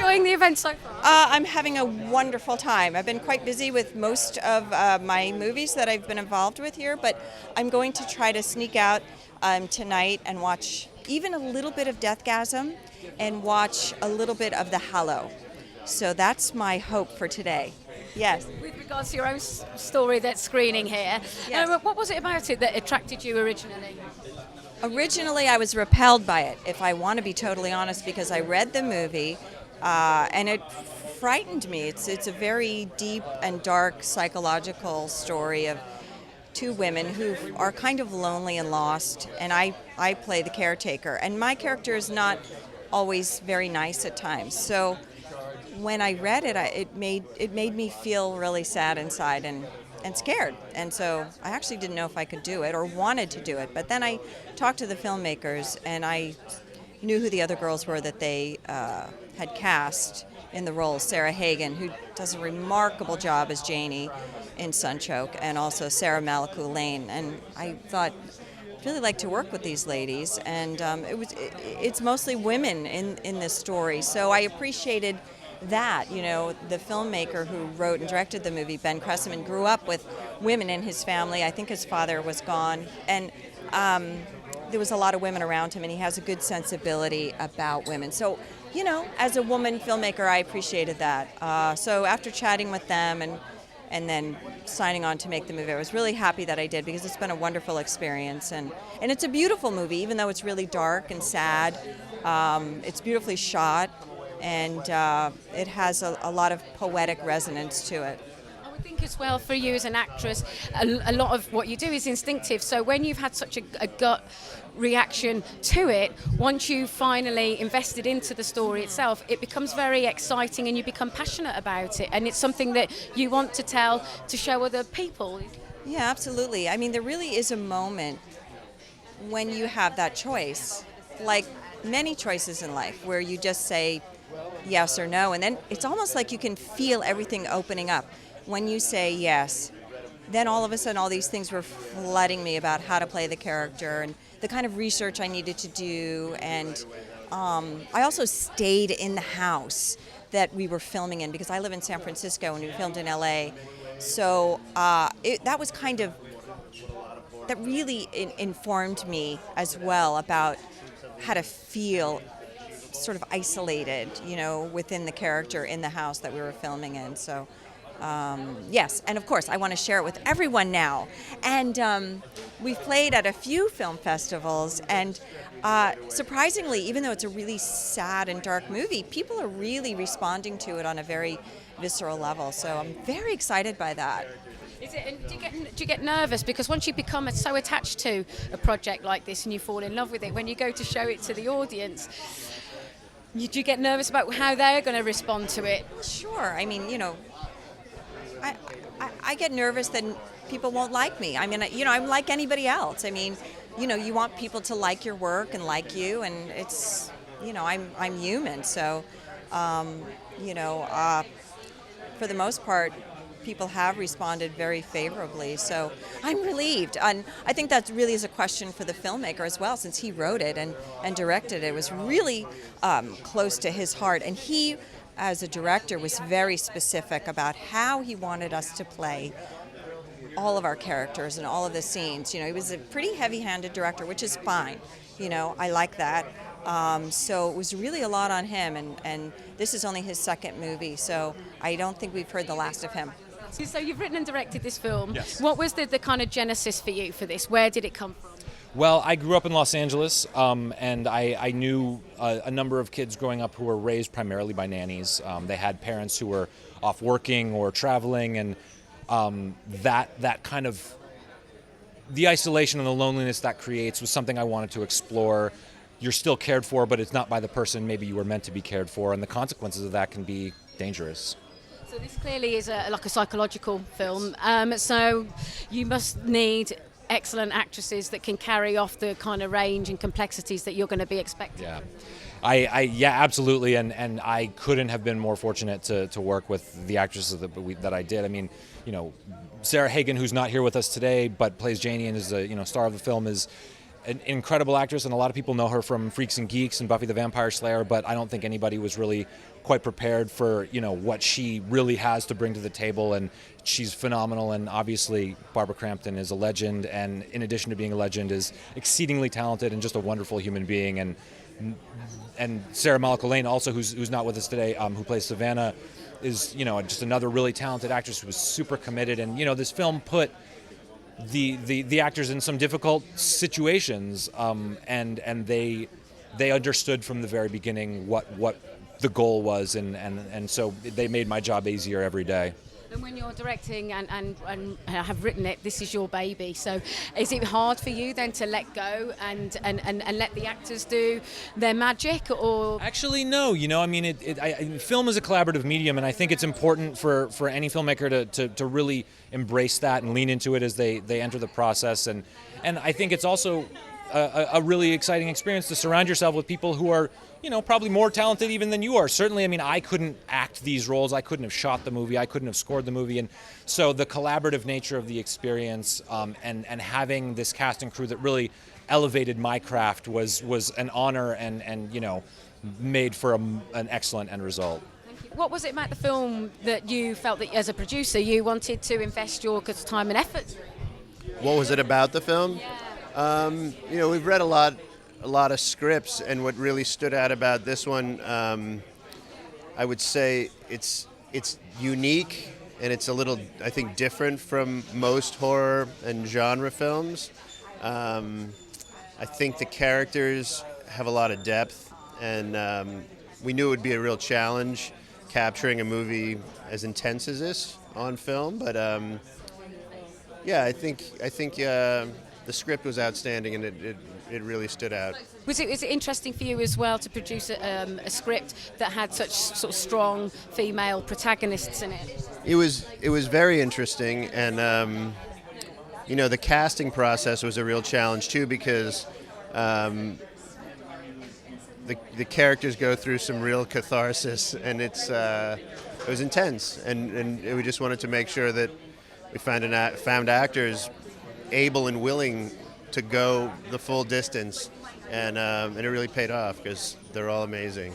enjoying the event so far? I'm having a wonderful time. I've been quite busy with most of my movies that I've been involved with here, but I'm going to try to sneak out tonight and watch even a little bit of Deathgasm and watch a little bit of The Hallow. So that's my hope for today. Yes. With regards to your own story that's screening here, Yes. what was it about it that attracted you originally? Originally, I was repelled by it, if I want to be totally honest, because I read the movie and it frightened me. It's a very deep and dark psychological story of two women who are kind of lonely and lost, and I play the caretaker. And my character is not always very nice at times. So when I read it, it made me feel really sad inside and scared. And so I actually didn't know if I could do it or wanted to do it. But then I talked to the filmmakers, and I knew who the other girls were that they had cast in the role. Sarah Hagan, who does a remarkable job as Janie in Sunchoke, and also Sarah Malikou Lane. And I thought, I'd really like to work with these ladies. And it's mostly women in this story. So I appreciated that, the filmmaker who wrote and directed the movie, Ben Cresciman, grew up with women in his family. I think his father was gone, and there was a lot of women around him, and he has a good sensibility about women. So, as a woman filmmaker, I appreciated that. So after chatting with them and then signing on to make the movie, I was really happy that I did, because it's been a wonderful experience, and it's a beautiful movie, even though it's really dark and sad. It's beautifully shot, and it has a lot of poetic resonance to it. I would think as well, for you as an actress, a lot of what you do is instinctive. So when you've had such a gut reaction to it, once you finally invested into the story itself, it becomes very exciting and you become passionate about it. And it's something that you want to tell, to show other people. Yeah, absolutely. I mean, there really is a moment when you have that choice, like many choices in life, where you just say yes or no, and then it's almost like you can feel everything opening up. When you say yes, then all of a sudden all these things were flooding me about how to play the character and the kind of research I needed to do. And I also stayed in the house that we were filming in, because I live in San Francisco and we filmed in LA. So that was kind of, that really informed me as well about how to feel sort of isolated, within the character in the house that we were filming in. So, yes, and of course, I want to share it with everyone now. And we've played at a few film festivals, and surprisingly, even though it's a really sad and dark movie, people are really responding to it on a very visceral level. So I'm very excited by that. Do you get nervous? Because once you become so attached to a project like this and you fall in love with it, when you go to show it to the audience, do you get nervous about how they're going to respond to it? Sure. I mean, I get nervous that people won't like me. I mean, I'm like anybody else. I mean, you want people to like your work and like you, and it's, I'm human. So, for the most part, people have responded very favorably, so I'm relieved. And I think that really is a question for the filmmaker as well, since he wrote it and directed it. It was really close to his heart, and he, as a director, was very specific about how he wanted us to play all of our characters and all of the scenes. He was a pretty heavy-handed director, which is fine. I like that. So it was really a lot on him, and this is only his second movie, so I don't think we've heard the last of him. So you've written and directed this film. Yes. What was the kind of genesis for you for this? Where did it come from? Well, I grew up in Los Angeles, and I knew a number of kids growing up who were raised primarily by nannies. They had parents who were off working or traveling, and that kind of, the isolation and the loneliness that creates was something I wanted to explore. You're still cared for, but it's not by the person maybe you were meant to be cared for, and the consequences of that can be dangerous. So this clearly is like a psychological film. So you must need excellent actresses that can carry off the kind of range and complexities that you're going to be expecting. Yeah, yeah, absolutely, and I couldn't have been more fortunate to work with the actresses that I did. I mean, Sarah Hagan, who's not here with us today, but plays Janie and is a star of the film, is an incredible actress, and a lot of people know her from Freaks and Geeks and Buffy the Vampire Slayer, but I don't think anybody was really quite prepared for, what she really has to bring to the table, and she's phenomenal. And obviously Barbara Crampton is a legend, and in addition to being a legend, is exceedingly talented and just a wonderful human being. And Sarah Malika Lane, also, who's not with us today, who plays Savannah, is just another really talented actress who was super committed. And this film put the actors in some difficult situations, and they understood from the very beginning what the goal was, and so they made my job easier every day. And when you're directing and have written it, this is your baby. So is it hard for you then to let go and let the actors do their magic? Or actually, no. Film is a collaborative medium, and I think it's important for any filmmaker to really embrace that and lean into it as they enter the process. And I think it's also a really exciting experience to surround yourself with people who are probably more talented even than you are. Certainly, I couldn't act these roles. I couldn't have shot the movie. I couldn't have scored the movie. And so the collaborative nature of the experience, and having this cast and crew that really elevated my craft was an honor, and made for an excellent end result. what was it about the film that you felt that as a producer you wanted to invest your time and effort? What was it about the film? We've read a lot of scripts, and what really stood out about this one, I would say it's unique, and it's a little, I think, different from most horror and genre films. I think the characters have a lot of depth, and we knew it would be a real challenge capturing a movie as intense as this on film. But I think the script was outstanding, and it really stood out. Was it interesting for you as well to produce a script that had such sort of strong female protagonists in it? It was very interesting, and the casting process was a real challenge too, because the characters go through some real catharsis, and it was intense, and we just wanted to make sure that we found actors able and willing to go the full distance, and it really paid off because they're all amazing.